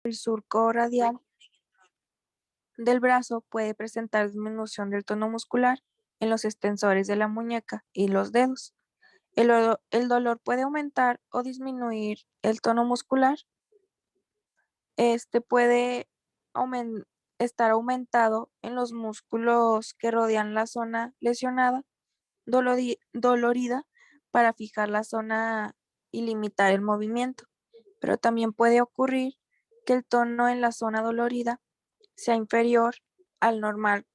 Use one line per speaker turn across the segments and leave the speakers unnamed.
El surco radial del brazo puede presentar disminución del tono muscular en los extensores de la muñeca y los dedos. El dolor puede aumentar o disminuir el tono muscular. Este puede aumen- estar aumentado en los músculos que rodean la zona lesionada, dolorida, para fijar la zona y limitar el movimiento. Pero también puede ocurrir que el tono en la zona dolorida sea inferior al normal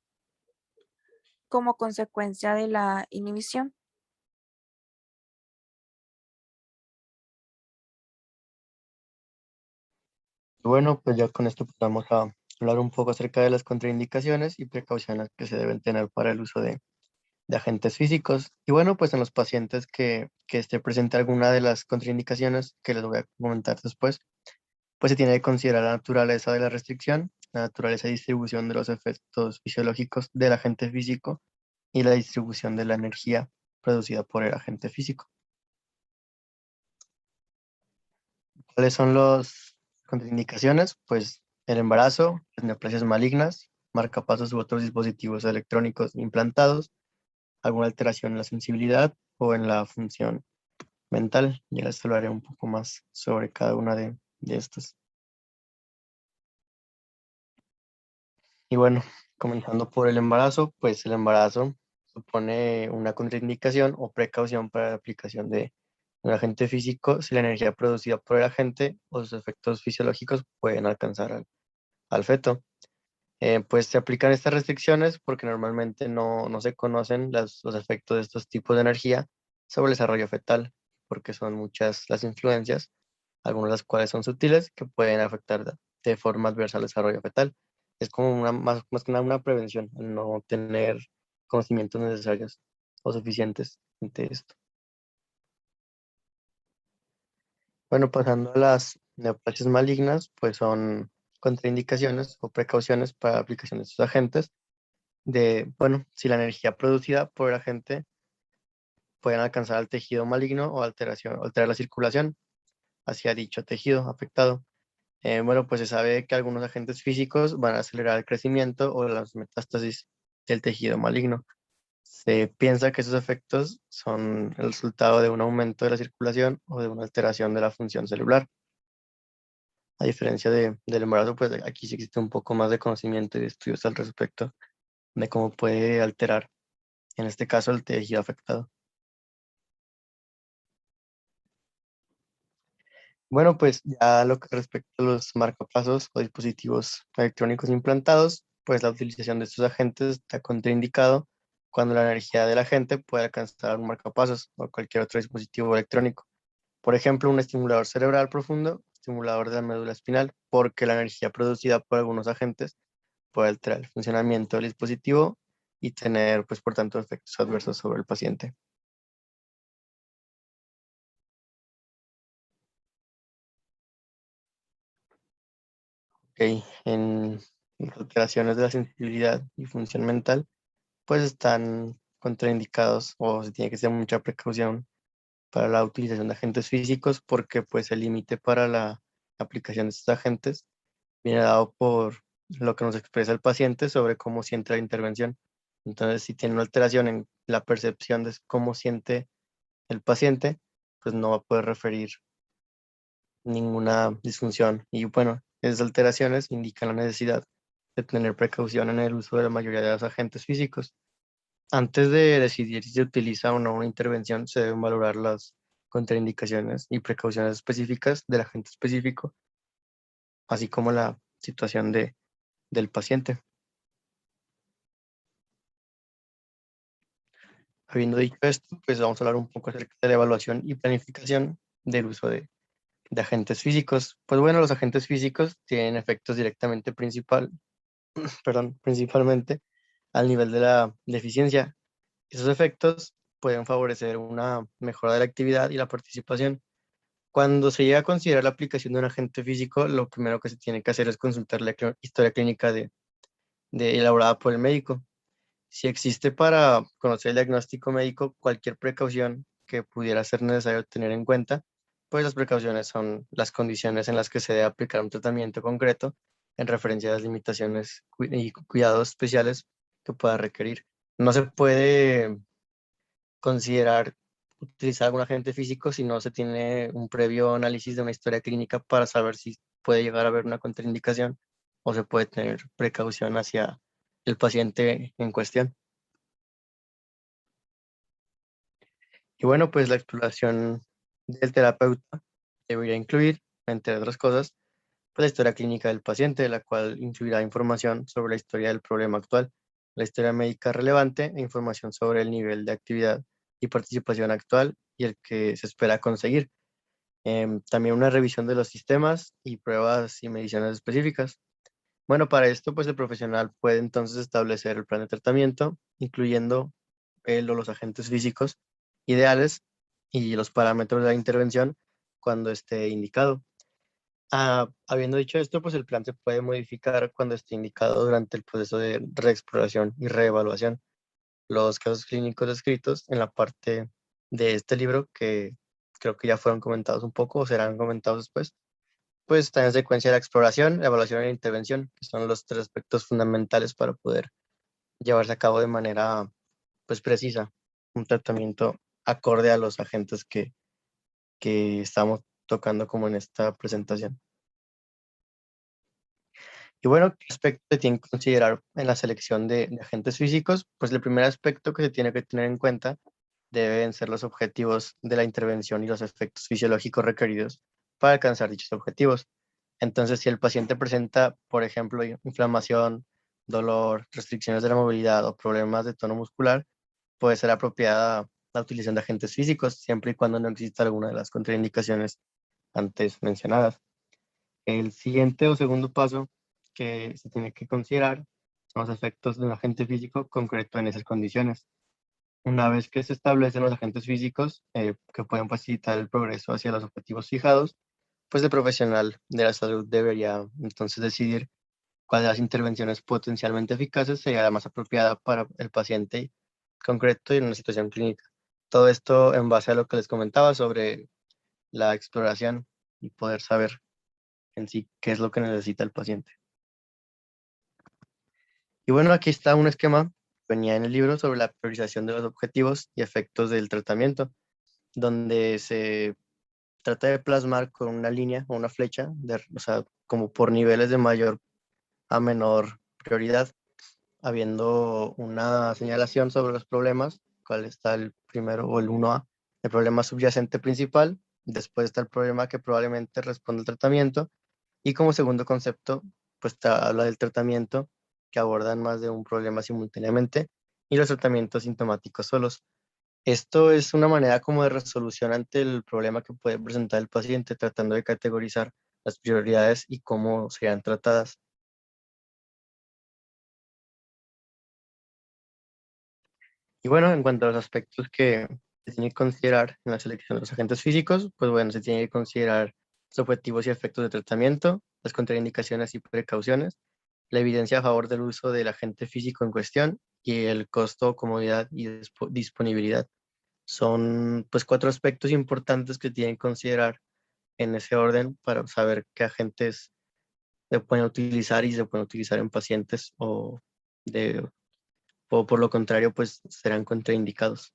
como consecuencia de la inhibición.
Bueno, pues ya con esto pasamos a hablar un poco acerca de las contraindicaciones y precauciones que se deben tener para el uso de agentes físicos. Y bueno, pues en los pacientes que esté presente alguna de las contraindicaciones que les voy a comentar después, pues se tiene que considerar la naturaleza de la restricción, la naturaleza y distribución de los efectos fisiológicos del agente físico y la distribución de la energía producida por el agente físico. ¿Cuáles son las contraindicaciones? Pues el embarazo, las neoplasias malignas, marcapasos u otros dispositivos electrónicos implantados, alguna alteración en la sensibilidad o en la función mental. Ya les hablaré un poco más sobre cada una de estas. Y bueno, comenzando por el embarazo, pues el embarazo supone una contraindicación o precaución para la aplicación de un agente físico si la energía producida por el agente o sus efectos fisiológicos pueden alcanzar al feto. Pues se aplican estas restricciones porque normalmente no se conocen los efectos de estos tipos de energía sobre el desarrollo fetal, porque son muchas las influencias, algunas de las cuales son sutiles, que pueden afectar de forma adversa al desarrollo fetal. Es como más que nada una prevención, el no tener conocimientos necesarios o suficientes ante esto. Bueno, pasando a las neoplasias malignas, pues son contraindicaciones o precauciones para la aplicación de estos agentes de, bueno, si la energía producida por el agente puede alcanzar al tejido maligno o alterar la circulación hacia dicho tejido afectado. Bueno, pues se sabe que algunos agentes físicos van a acelerar el crecimiento o las metástasis del tejido maligno. Se piensa que esos efectos son el resultado de un aumento de la circulación o de una alteración de la función celular. A diferencia del embarazo, pues aquí sí existe un poco más de conocimiento y de estudios al respecto de cómo puede alterar, en este caso, el tejido afectado. Bueno, pues ya lo que respecta a los marcapasos o dispositivos electrónicos implantados, pues la utilización de estos agentes está contraindicado cuando la energía del agente puede alcanzar un marcapasos o cualquier otro dispositivo electrónico. Por ejemplo, un estimulador cerebral profundo, estimulador de la médula espinal, porque la energía producida por algunos agentes puede alterar el funcionamiento del dispositivo y tener, pues, por tanto, efectos adversos sobre el paciente. Ok, en las alteraciones de la sensibilidad y función mental, pues están contraindicados o se tiene que hacer mucha precaución para la utilización de agentes físicos porque pues el límite para la aplicación de estos agentes viene dado por lo que nos expresa el paciente sobre cómo siente la intervención. Entonces, si tiene una alteración en la percepción de cómo siente el paciente, pues no va a poder referir ninguna disfunción. Y bueno, esas alteraciones indican la necesidad de tener precaución en el uso de la mayoría de los agentes físicos. Antes de decidir si se utiliza o no una intervención, se deben valorar las contraindicaciones y precauciones específicas del agente específico, así como la situación del paciente. Habiendo dicho esto, pues vamos a hablar un poco acerca de la evaluación y planificación del uso de agentes físicos. Pues bueno, los agentes físicos tienen efectos directamente principalmente al nivel de la deficiencia. Esos efectos pueden favorecer una mejora de la actividad y la participación. Cuando se llega a considerar la aplicación de un agente físico, lo primero que se tiene que hacer es consultar la historia clínica elaborada por el médico. Si existe para conocer el diagnóstico médico cualquier precaución que pudiera ser necesario tener en cuenta, pues las precauciones son las condiciones en las que se debe aplicar un tratamiento concreto en referencia a las limitaciones y cuidados especiales que pueda requerir. No se puede considerar utilizar algún agente físico si no se tiene un previo análisis de una historia clínica para saber si puede llegar a haber una contraindicación o se puede tener precaución hacia el paciente en cuestión. Y bueno, pues la exploración del terapeuta debería incluir, entre otras cosas, pues la historia clínica del paciente, la cual incluirá información sobre la historia del problema actual, la historia médica relevante e información sobre el nivel de actividad y participación actual y el que se espera conseguir. También una revisión de los sistemas y pruebas y mediciones específicas. Bueno, para esto, pues el profesional puede entonces establecer el plan de tratamiento, incluyendo él o los agentes físicos ideales y los parámetros de la intervención cuando esté indicado. Habiendo dicho esto, pues el plan se puede modificar cuando esté indicado durante el proceso de reexploración y reevaluación. Los casos clínicos descritos en la parte de este libro, que creo que ya fueron comentados un poco o serán comentados después, pues está en secuencia la exploración, la evaluación y la intervención, que son los tres aspectos fundamentales para poder llevarse a cabo de manera pues precisa un tratamiento acorde a los agentes que estamos tocando como en esta presentación. Y bueno, ¿qué aspectos se tienen que considerar en la selección de agentes físicos? Pues el primer aspecto que se tiene que tener en cuenta deben ser los objetivos de la intervención y los efectos fisiológicos requeridos para alcanzar dichos objetivos. Entonces, si el paciente presenta, por ejemplo, inflamación, dolor, restricciones de la movilidad o problemas de tono muscular, puede ser apropiada la utilización de agentes físicos, siempre y cuando no exista alguna de las contraindicaciones antes mencionadas. El siguiente o segundo paso que se tiene que considerar son los efectos de un agente físico concreto en esas condiciones. Una vez que se establecen los agentes físicos que pueden facilitar el progreso hacia los objetivos fijados, pues el profesional de la salud debería entonces decidir cuál de las intervenciones potencialmente eficaces sería la más apropiada para el paciente concreto y en una situación clínica. Todo esto en base a lo que les comentaba sobre la exploración y poder saber en sí qué es lo que necesita el paciente. Y bueno, aquí está un esquema que venía en el libro sobre la priorización de los objetivos y efectos del tratamiento, donde se trata de plasmar con una línea o una flecha, o sea, como por niveles de mayor a menor prioridad, habiendo una señalación sobre los problemas, cuál está el primero o el 1A, el problema subyacente principal, después está el problema que probablemente responde al tratamiento, y como segundo concepto, pues habla del tratamiento que abordan más de un problema simultáneamente y los tratamientos sintomáticos solos. Esto es una manera como de resolución ante el problema que puede presentar el paciente, tratando de categorizar las prioridades y cómo serían tratadas. Y bueno, en cuanto a los aspectos que se tiene que considerar en la selección de los agentes físicos, pues bueno, se tiene que considerar los objetivos y efectos de tratamiento, las contraindicaciones y precauciones, la evidencia a favor del uso del agente físico en cuestión y el costo, comodidad y disponibilidad. Son pues cuatro aspectos importantes que tienen que considerar en ese orden para saber qué agentes se pueden utilizar y se pueden utilizar en pacientes de, o por lo contrario, pues serán contraindicados.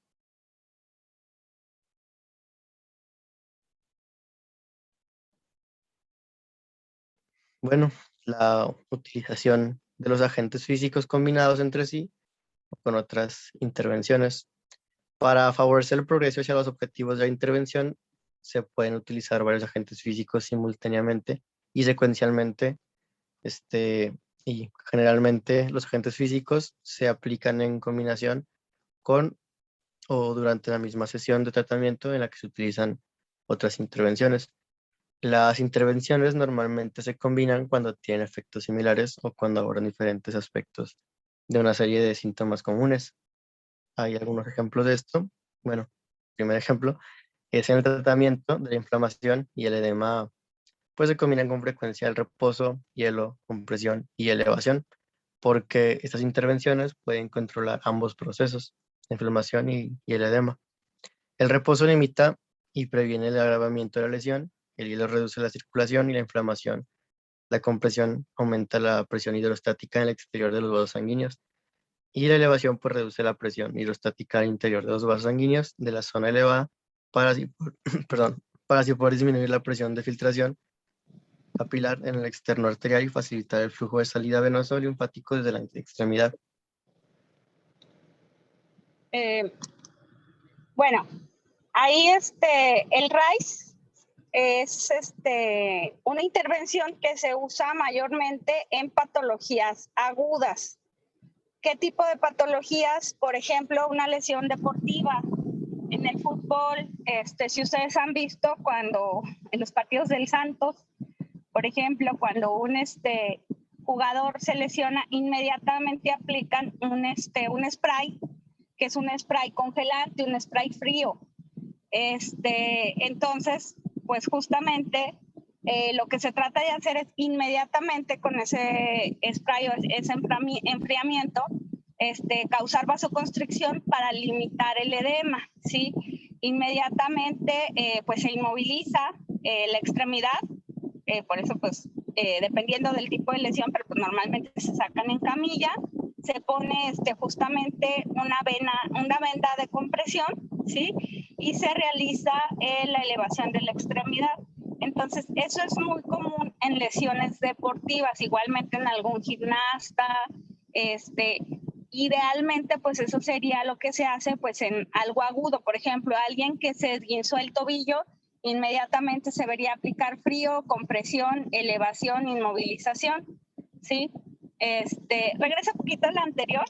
Bueno, la utilización de los agentes físicos combinados entre sí o con otras intervenciones. Para favorecer el progreso hacia los objetivos de la intervención, se pueden utilizar varios agentes físicos simultáneamente y secuencialmente. Este, y generalmente los agentes físicos se aplican en combinación con o durante la misma sesión de tratamiento en la que se utilizan otras intervenciones. Las intervenciones normalmente se combinan cuando tienen efectos similares o cuando abordan diferentes aspectos de una serie de síntomas comunes. Hay algunos ejemplos de esto. Bueno, primer ejemplo es en el tratamiento de la inflamación y el edema, pues se combinan con frecuencia el reposo, hielo, compresión y elevación, porque estas intervenciones pueden controlar ambos procesos, la inflamación y el edema. El reposo limita y previene el agravamiento de la lesión. El hielo reduce la circulación y la inflamación. La compresión aumenta la presión hidrostática en el exterior de los vasos sanguíneos y la elevación pues reduce la presión hidrostática al interior de los vasos sanguíneos de la zona elevada para así, perdón, para así poder disminuir la presión de filtración capilar en el externo arterial y facilitar el flujo de salida venoso linfático desde la extremidad.
Bueno, ahí el RICE es una intervención que se usa mayormente en patologías agudas. ¿Qué tipo de patologías? Por ejemplo, una lesión deportiva. En el fútbol, si ustedes han visto cuando en los partidos del Santos, por ejemplo, cuando un jugador se lesiona, inmediatamente aplican un spray, que es un spray congelante, un spray frío. Entonces, pues justamente lo que se trata de hacer es inmediatamente con ese spray o ese enfriamiento, causar vasoconstricción para limitar el edema, ¿sí? Inmediatamente pues se inmoviliza la extremidad, por eso pues dependiendo del tipo de lesión, pero pues normalmente se sacan en camilla, se pone justamente una venda de compresión, ¿sí? Y se realiza la elevación de la extremidad. Entonces, eso es muy común en lesiones deportivas, igualmente en algún gimnasta, idealmente, pues eso sería lo que se hace pues en algo agudo. Por ejemplo, alguien que se esguinzó el tobillo, inmediatamente se debería aplicar frío, compresión, elevación, inmovilización, ¿sí? Regresa un poquito a la anterior.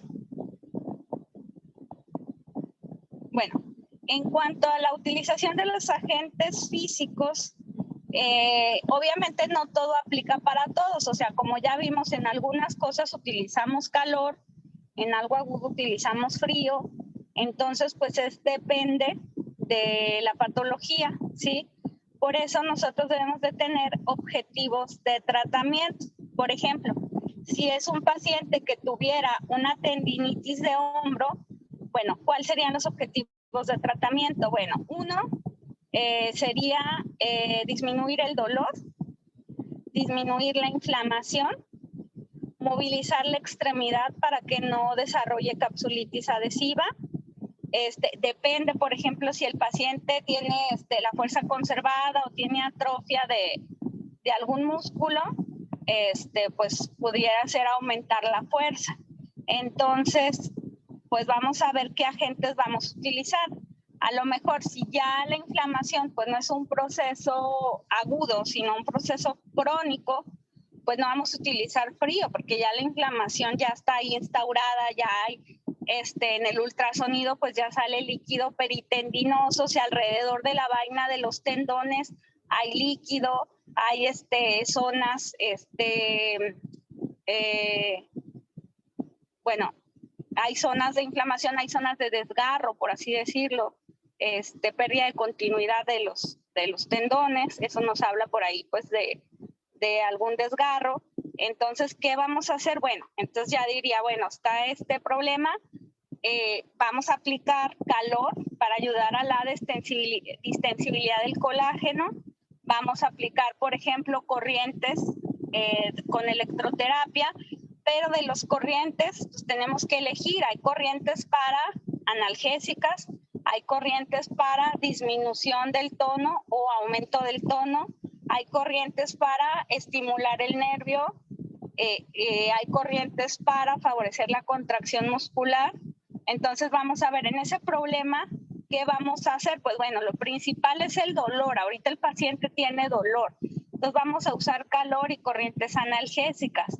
Bueno, en cuanto a la utilización de los agentes físicos, obviamente no todo aplica para todos, o sea, como ya vimos, en algunas cosas utilizamos calor, en algo agudo utilizamos frío, entonces pues depende de la patología, ¿sí? Por eso nosotros debemos de tener objetivos de tratamiento. Por ejemplo, si es un paciente que tuviera una tendinitis de hombro, bueno, ¿cuáles serían los objetivos de tratamiento? Bueno, uno sería disminuir el dolor, disminuir la inflamación, movilizar la extremidad para que no desarrolle capsulitis adhesiva. Depende, por ejemplo, si el paciente tiene la fuerza conservada o tiene atrofia de algún músculo, pues pudiera ser aumentar la fuerza. Entonces, pues vamos a ver qué agentes vamos a utilizar. A lo mejor si ya la inflamación pues no es un proceso agudo, sino un proceso crónico, pues no vamos a utilizar frío, porque ya la inflamación ya está ahí instaurada, ya hay, en el ultrasonido pues ya sale líquido peritendinoso, o sea, alrededor de la vaina de los tendones hay líquido, hay zonas, bueno, hay zonas de inflamación, hay zonas de desgarro, por así decirlo, pérdida de continuidad de los tendones, eso nos habla por ahí pues de algún desgarro. Entonces, ¿qué vamos a hacer? Bueno, entonces ya diría, bueno, está este problema, vamos a aplicar calor para ayudar a la distensibilidad del colágeno, vamos a aplicar, por ejemplo, corrientes con electroterapia, pero de los corrientes pues, tenemos que elegir, hay corrientes para analgésicas, hay corrientes para disminución del tono o aumento del tono, hay corrientes para estimular el nervio, hay corrientes para favorecer la contracción muscular. Entonces vamos a ver en ese problema, ¿qué vamos a hacer? Pues bueno, lo principal es el dolor. Ahorita el paciente tiene dolor. Entonces vamos a usar calor y corrientes analgésicas.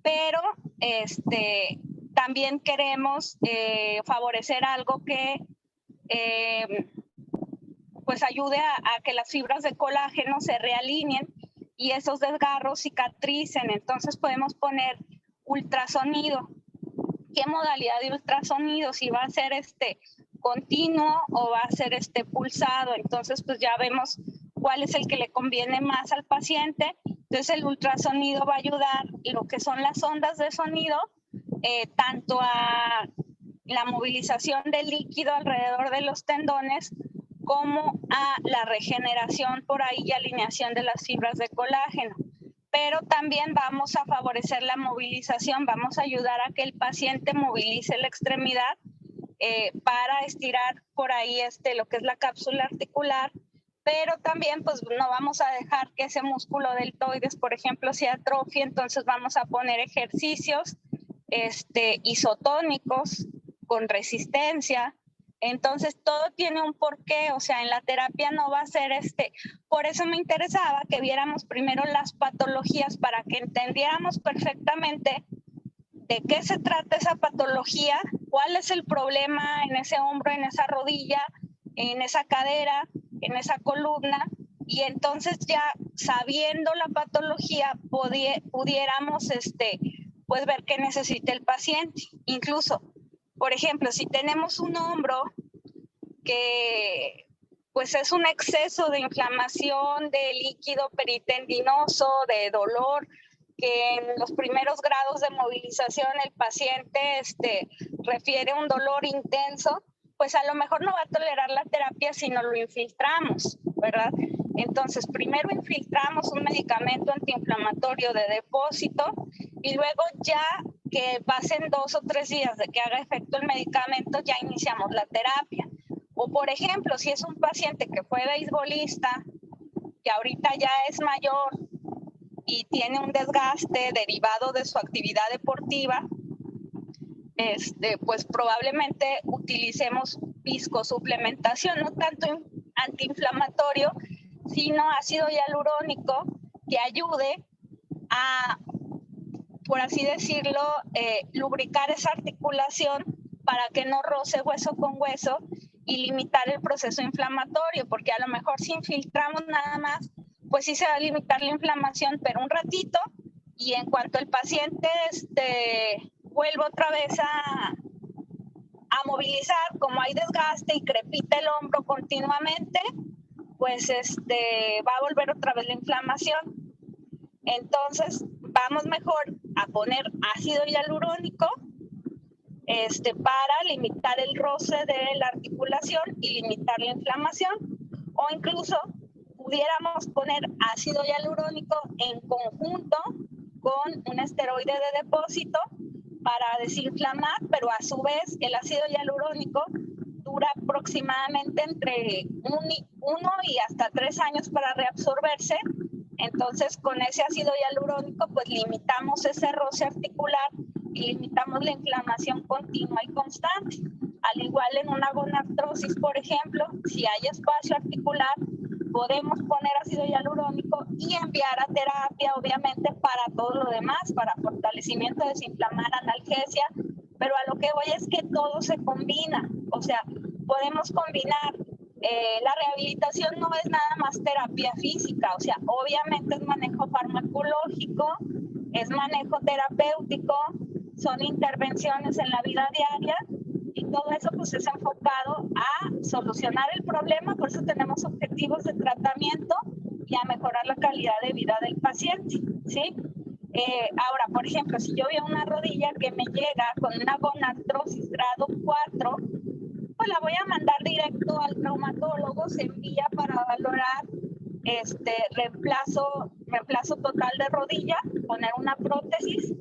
Pero también queremos favorecer algo que pues ayude a que las fibras de colágeno se realineen y esos desgarros cicatricen. Entonces podemos poner ultrasonido. ¿Qué modalidad de ultrasonido? Si va a ser continuo o va a ser pulsado. Entonces pues ya vemos cuál es el que le conviene más al paciente. Entonces el ultrasonido va a ayudar lo que son las ondas de sonido, tanto a la movilización del líquido alrededor de los tendones como a la regeneración por ahí y alineación de las fibras de colágeno. Pero también vamos a favorecer la movilización, vamos a ayudar a que el paciente movilice la extremidad para estirar por ahí lo que es la cápsula articular, pero también pues no vamos a dejar que ese músculo deltoides, por ejemplo, se atrofie, entonces vamos a poner ejercicios isotónicos con resistencia. Entonces todo tiene un porqué, o sea, en la terapia no va a ser por eso me interesaba que viéramos primero las patologías para que entendiéramos perfectamente de qué se trata esa patología, cuál es el problema en ese hombro, en esa rodilla, en esa cadera, en esa columna, y entonces ya sabiendo la patología pudiéramos pues ver qué necesita el paciente. Incluso, por ejemplo, si tenemos un hombro que pues es un exceso de inflamación, de líquido peritendinoso, de dolor, que en los primeros grados de movilización el paciente refiere un dolor intenso, pues a lo mejor no va a tolerar la terapia si no lo infiltramos, ¿verdad? Entonces, primero infiltramos un medicamento antiinflamatorio de depósito y luego ya que pasen 2 o 3 días de que haga efecto el medicamento, ya iniciamos la terapia. O por ejemplo, si es un paciente que fue beisbolista, que ahorita ya es mayor y tiene un desgaste derivado de su actividad deportiva, pues probablemente utilicemos viscosuplementación, no tanto antiinflamatorio, sino ácido hialurónico que ayude a, por así decirlo, lubricar esa articulación para que no roce hueso con hueso y limitar el proceso inflamatorio, porque a lo mejor si infiltramos nada más, pues sí se va a limitar la inflamación, pero un ratito, y en cuanto el paciente vuelva otra vez a movilizar, como hay desgaste y crepita el hombro continuamente, pues va a volver otra vez la inflamación. Entonces vamos mejor a poner ácido hialurónico para limitar el roce de la articulación y limitar la inflamación, o incluso pudiéramos poner ácido hialurónico en conjunto con un esteroide de depósito para desinflamar, pero a su vez el ácido hialurónico dura aproximadamente entre 1 y hasta 3 años para reabsorberse. Entonces, con ese ácido hialurónico, pues limitamos ese roce articular y limitamos la inflamación continua y constante. Al igual en una gonartrosis, por ejemplo, si hay espacio articular, podemos poner ácido hialurónico y enviar a terapia, obviamente, para todo lo demás, para fortalecimiento, desinflamar, analgesia, pero a lo que voy es que todo se combina, o sea, podemos combinar. La rehabilitación no es nada más terapia física, o sea, obviamente es manejo farmacológico, es manejo terapéutico, son intervenciones en la vida diaria y todo eso pues es enfocado a solucionar el problema, por eso tenemos objetivos de tratamiento y a mejorar la calidad de vida del paciente, ¿sí? Ahora, por ejemplo, si yo veo una rodilla que me llega con una gonartrosis grado 4, pues la voy a mandar directo al traumatólogo, se envía para valorar reemplazo total de rodilla, poner una prótesis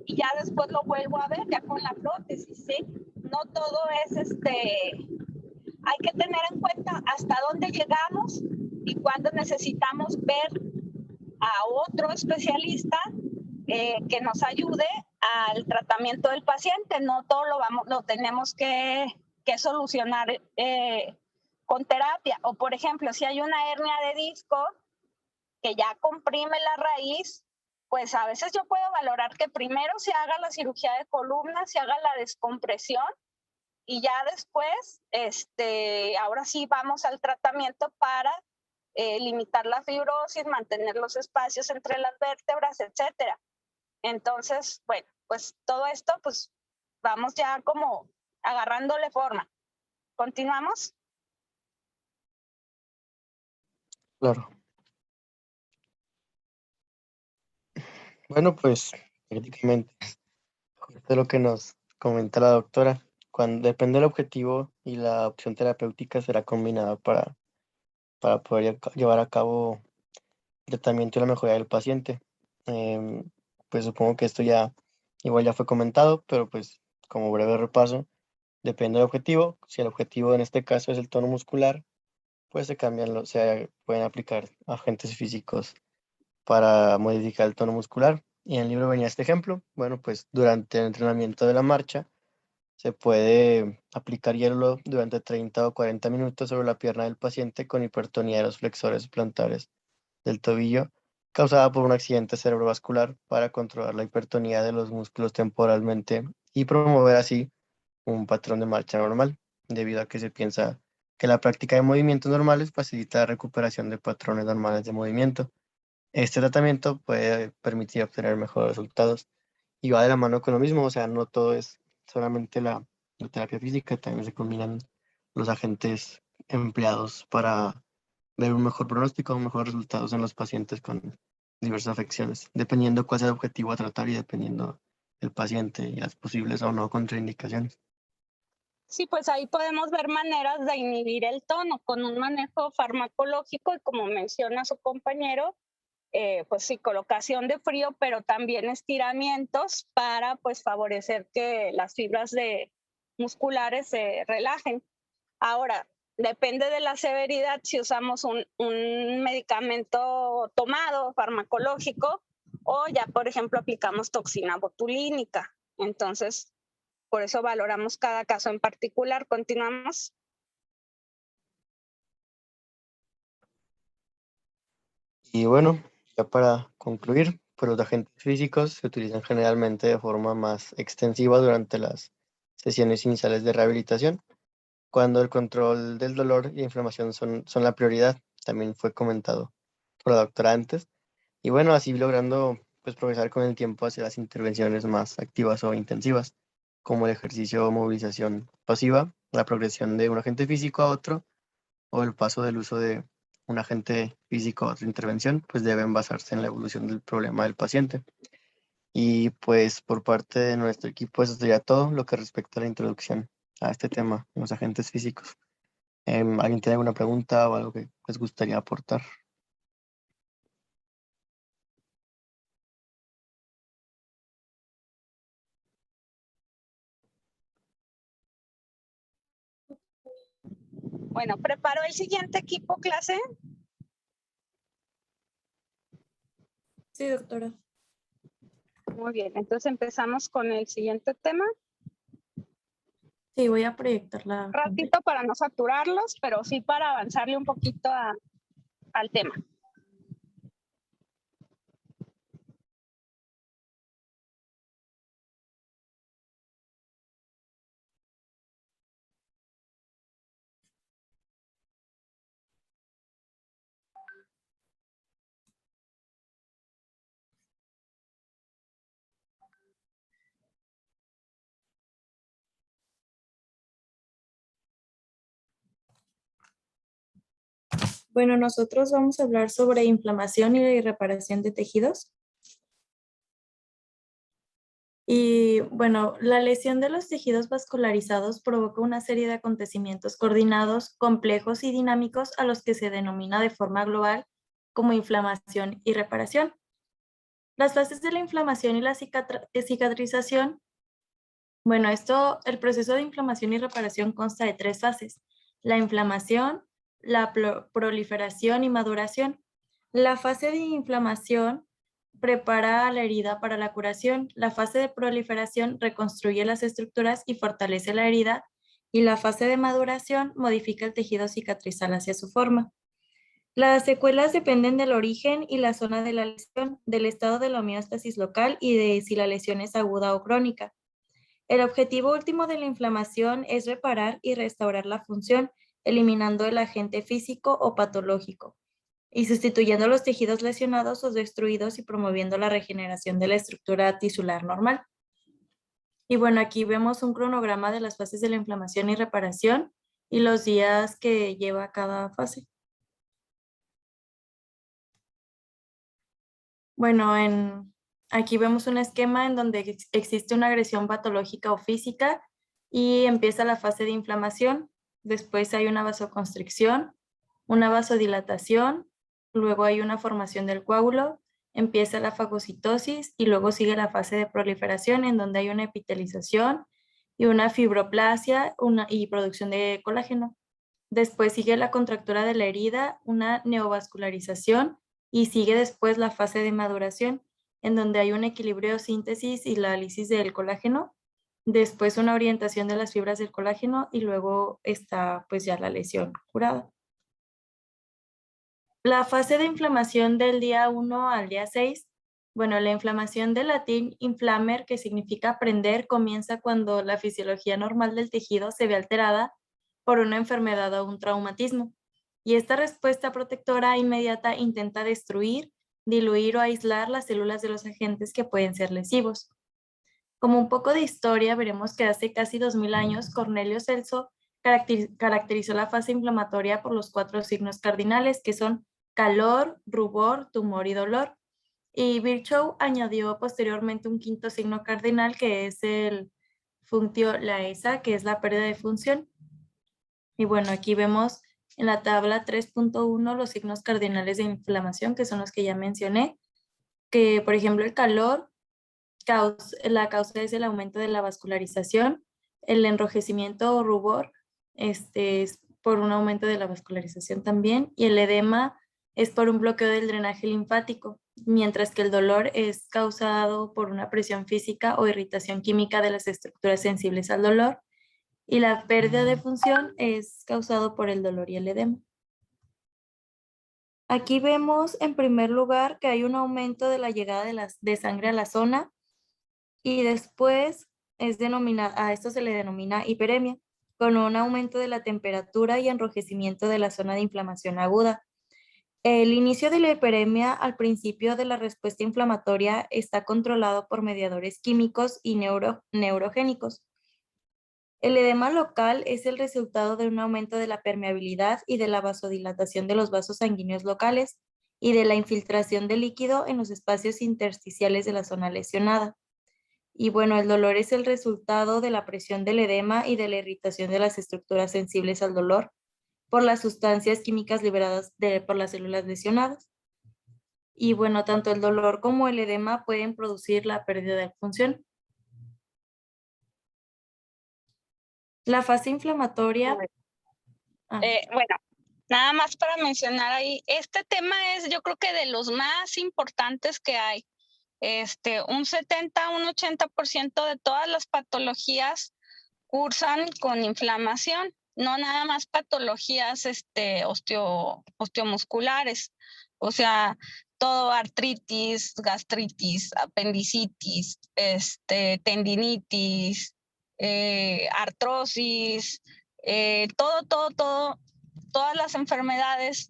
y ya después lo vuelvo a ver ya con la prótesis, ¿sí? No todo es hay que tener en cuenta hasta dónde llegamos y cuándo necesitamos ver a otro especialista que nos ayude al tratamiento del paciente. No todo lo tenemos que solucionar con terapia. O por ejemplo, si hay una hernia de disco que ya comprime la raíz, pues a veces yo puedo valorar que primero se haga la cirugía de columna, se haga la descompresión y ya después, ahora sí vamos al tratamiento para limitar la fibrosis, mantener los espacios entre las vértebras, etcétera. Entonces, bueno, pues todo esto, pues vamos ya como agarrándole forma. ¿Continuamos?
Claro. Bueno, pues prácticamente de lo que nos comenta la doctora, cuando depende del objetivo y la opción terapéutica será combinada para poder llevar a cabo el tratamiento y la mejoría del paciente. Pues supongo que esto ya igual ya fue comentado, pero pues como breve repaso, depende del objetivo. Si el objetivo en este caso es el tono muscular, pues se pueden aplicar agentes físicos para modificar el tono muscular. Y en el libro venía este ejemplo. Bueno, pues durante el entrenamiento de la marcha se puede aplicar hielo durante 30 o 40 minutos sobre la pierna del paciente con hipertonía de los flexores plantares del tobillo causada por un accidente cerebrovascular para controlar la hipertonía de los músculos temporalmente y promover así un patrón de marcha normal, debido a que se piensa que la práctica de movimientos normales facilita la recuperación de patrones normales de movimiento. Este tratamiento puede permitir obtener mejores resultados y va de la mano con lo mismo, o sea, no todo es solamente la terapia física, también se combinan los agentes empleados para ver un mejor pronóstico, mejores resultados en los pacientes con diversas afecciones, dependiendo cuál sea el objetivo a tratar y dependiendo el paciente y las posibles o no contraindicaciones.
Sí, pues ahí podemos ver maneras de inhibir el tono con un manejo farmacológico y como menciona su compañero, pues sí, colocación de frío, pero también estiramientos para pues favorecer que las fibras musculares se relajen. Ahora, depende de la severidad si usamos un medicamento tomado farmacológico o ya, por ejemplo, aplicamos toxina botulínica. Entonces, por eso valoramos cada caso en particular. Continuamos.
Y bueno, ya para concluir, pues los agentes físicos se utilizan generalmente de forma más extensiva durante las sesiones iniciales de rehabilitación, cuando el control del dolor y inflamación son la prioridad. También fue comentado por la doctora antes. Y bueno, así logrando pues progresar con el tiempo hacia las intervenciones más activas o intensivas, como el ejercicio o movilización pasiva, la progresión de un agente físico a otro o el paso del uso de un agente físico a otra intervención, pues deben basarse en la evolución del problema del paciente. Y pues por parte de nuestro equipo eso sería todo lo que respecta a la introducción a este tema, los agentes físicos. ¿Alguien tiene alguna pregunta o algo que les gustaría aportar?
Bueno, preparo el siguiente equipo, clase.
Sí, doctora.
Muy bien, entonces empezamos con el siguiente tema.
Sí, voy a proyectar la pantalla.
Ratito para no saturarlos, pero sí para avanzarle un poquito al tema.
Bueno, nosotros vamos a hablar sobre inflamación y reparación de tejidos. Y bueno, la lesión de los tejidos vascularizados provoca una serie de acontecimientos coordinados, complejos y dinámicos a los que se denomina de forma global como inflamación y reparación. Las fases de la inflamación y la cicatrización, bueno, el proceso de inflamación y reparación consta de tres fases: la inflamación, la proliferación y maduración. La fase de inflamación prepara a la herida para la curación. La fase de proliferación reconstruye las estructuras y fortalece la herida. Y la fase de maduración modifica el tejido cicatrizal hacia su forma. Las secuelas dependen del origen y la zona de la lesión, del estado de la homeostasis local y de si la lesión es aguda o crónica. El objetivo último de la inflamación es reparar y restaurar la función, eliminando el agente físico o patológico y sustituyendo los tejidos lesionados o destruidos y promoviendo la regeneración de la estructura tisular normal. Y bueno, aquí vemos un cronograma de las fases de la inflamación y reparación y los días que lleva cada fase. Bueno, aquí vemos un esquema en donde existe una agresión patológica o física
y empieza la fase de inflamación. Después hay una vasoconstricción, una vasodilatación, luego hay una formación del coágulo, empieza la fagocitosis y luego sigue la fase de proliferación en donde hay una epitelización y una fibroplasia y producción de colágeno. Después sigue la contractura de la herida, una neovascularización y sigue después la fase de maduración en donde hay un equilibrio síntesis y la lisis del colágeno. Después una orientación de las fibras del colágeno y luego está pues ya la lesión curada. La fase de inflamación del día 1 al día 6, bueno, la inflamación del latín inflamer, que significa prender, comienza cuando la fisiología normal del tejido se ve alterada por una enfermedad o un traumatismo. Y esta respuesta protectora inmediata intenta destruir, diluir o aislar las células de los agentes que pueden ser lesivos. Como un poco de historia, veremos que hace casi 2000 años Cornelio Celso caracterizó la fase inflamatoria por los 4 signos cardinales, que son calor, rubor, tumor y dolor. Y Virchow añadió posteriormente un quinto signo cardinal, que es el functio laesa, que es la pérdida de función. Y bueno, aquí vemos en la tabla 3.1 los signos cardinales de inflamación, que son los que ya mencioné, que por ejemplo el calor, la causa es el aumento de la vascularización, el enrojecimiento o rubor es por un aumento de la vascularización también, y el edema es por un bloqueo del drenaje linfático, mientras que el dolor es causado por una presión física o irritación química de las estructuras sensibles al dolor, y la pérdida de función es causado por el dolor y el edema. Aquí vemos en primer lugar que hay un aumento de la llegada de sangre a la zona, y después a esto se le denomina hiperemia, con un aumento de la temperatura y enrojecimiento de la zona de inflamación aguda. El inicio de la hiperemia al principio de la respuesta inflamatoria está controlado por mediadores químicos y neurogénicos. El edema local es el resultado de un aumento de la permeabilidad y de la vasodilatación de los vasos sanguíneos locales y de la infiltración de líquido en los espacios intersticiales de la zona lesionada. Y bueno, el dolor es el resultado de la presión del edema y de la irritación de las estructuras sensibles al dolor por las sustancias químicas liberadas por las células lesionadas. Y bueno, tanto el dolor como el edema pueden producir la pérdida de función. La fase inflamatoria.
Bueno, nada más para mencionar ahí, este tema es yo creo que de los más importantes que hay. Un 70, un 80% de todas las patologías cursan con inflamación, no nada más patologías osteomusculares, o sea, todo artritis, gastritis, apendicitis, tendinitis, artrosis, todas las enfermedades,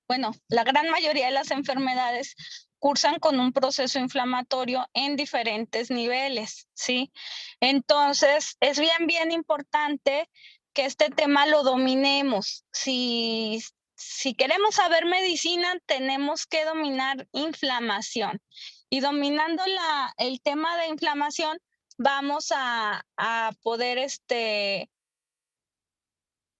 bueno, la gran mayoría de las enfermedades cursan con un proceso inflamatorio en diferentes niveles, ¿sí? Entonces, es bien importante que este tema lo dominemos. Si queremos saber medicina, tenemos que dominar inflamación. Y dominando el tema de inflamación, vamos a poder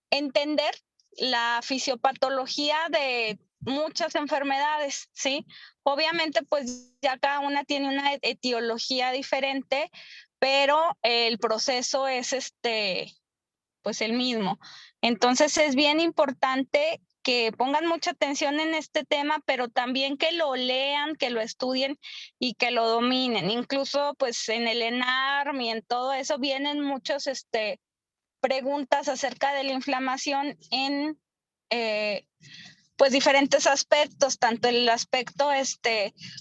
entender la fisiopatología de muchas enfermedades, ¿sí? Obviamente, pues ya cada una tiene una etiología diferente, pero el proceso es pues el mismo. Entonces es bien importante que pongan mucha atención en este tema, pero también que lo lean, que lo estudien y que lo dominen. Incluso pues en el ENARM y en todo eso vienen muchos preguntas acerca de la inflamación en pues diferentes aspectos, tanto el aspecto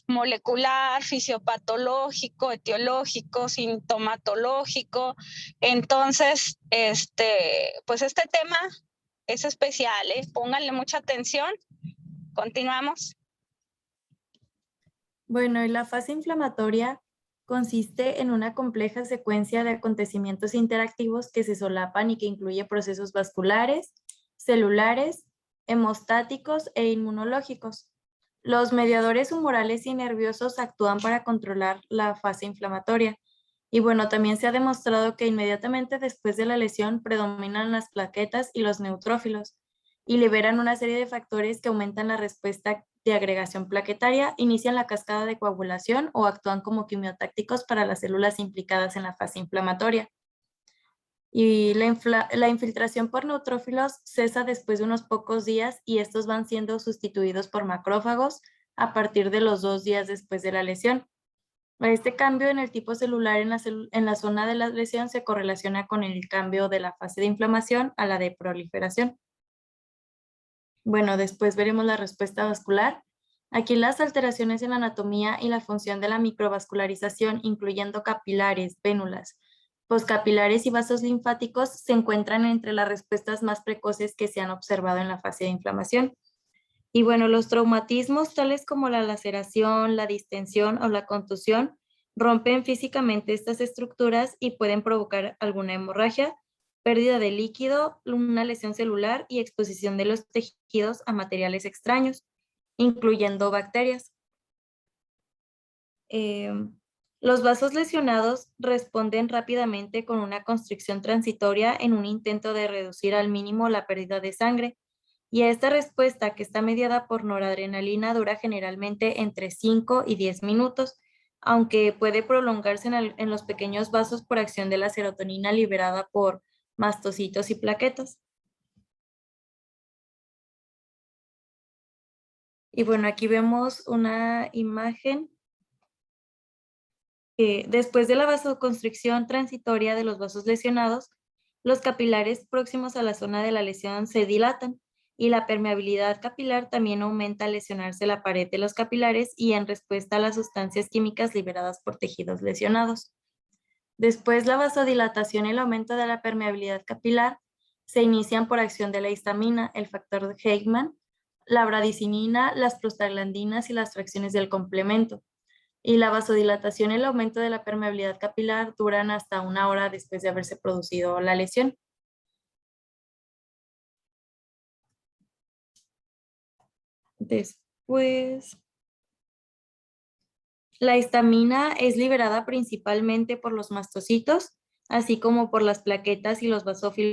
molecular, fisiopatológico, etiológico, sintomatológico. Entonces, pues este tema es especial, pónganle mucha atención. Continuamos.
Bueno, y la fase inflamatoria consiste en una compleja secuencia de acontecimientos interactivos que se solapan y que incluye procesos vasculares, celulares, hemostáticos e inmunológicos. Los mediadores humorales y nerviosos actúan para controlar la fase inflamatoria Y bueno, también se ha demostrado que inmediatamente después de la lesión predominan las plaquetas y los neutrófilos y liberan una serie de factores que aumentan la respuesta de agregación plaquetaria, inician la cascada de coagulación o actúan como quimiotácticos para las células implicadas en la fase inflamatoria. Y la infiltración por neutrófilos cesa después de unos pocos días y estos van siendo sustituidos por macrófagos a partir de los 2 días después de la lesión. Este cambio en el tipo celular en la zona de la lesión se correlaciona con el cambio de la fase de inflamación a la de proliferación. Bueno, después veremos la respuesta vascular. Aquí las alteraciones en la anatomía y la función de la microvascularización, incluyendo capilares, vénulas, poscapilares y vasos linfáticos, se encuentran entre las respuestas más precoces que se han observado en la fase de inflamación. Y bueno, los traumatismos tales como la laceración, la distensión o la contusión rompen físicamente estas estructuras y pueden provocar alguna hemorragia, pérdida de líquido, una lesión celular y exposición de los tejidos a materiales extraños, incluyendo bacterias. Los vasos lesionados responden rápidamente con una constricción transitoria en un intento de reducir al mínimo la pérdida de sangre. Y esta respuesta, que está mediada por noradrenalina, dura generalmente entre 5 y 10 minutos, aunque puede prolongarse en los pequeños vasos por acción de la serotonina liberada por mastocitos y plaquetas. Y bueno, aquí vemos una imagen que después de la vasoconstricción transitoria de los vasos lesionados, los capilares próximos a la zona de la lesión se dilatan y la permeabilidad capilar también aumenta al lesionarse la pared de los capilares y en respuesta a las sustancias químicas liberadas por tejidos lesionados. Después, la vasodilatación y el aumento de la permeabilidad capilar se inician por acción de la histamina, el factor de Heichmann, la bradicinina, las prostaglandinas y las fracciones del complemento. Y la vasodilatación y el aumento de la permeabilidad capilar duran hasta 1 hora después de haberse producido la lesión. Después, la histamina es liberada principalmente por los mastocitos, así como por las plaquetas y los basófilos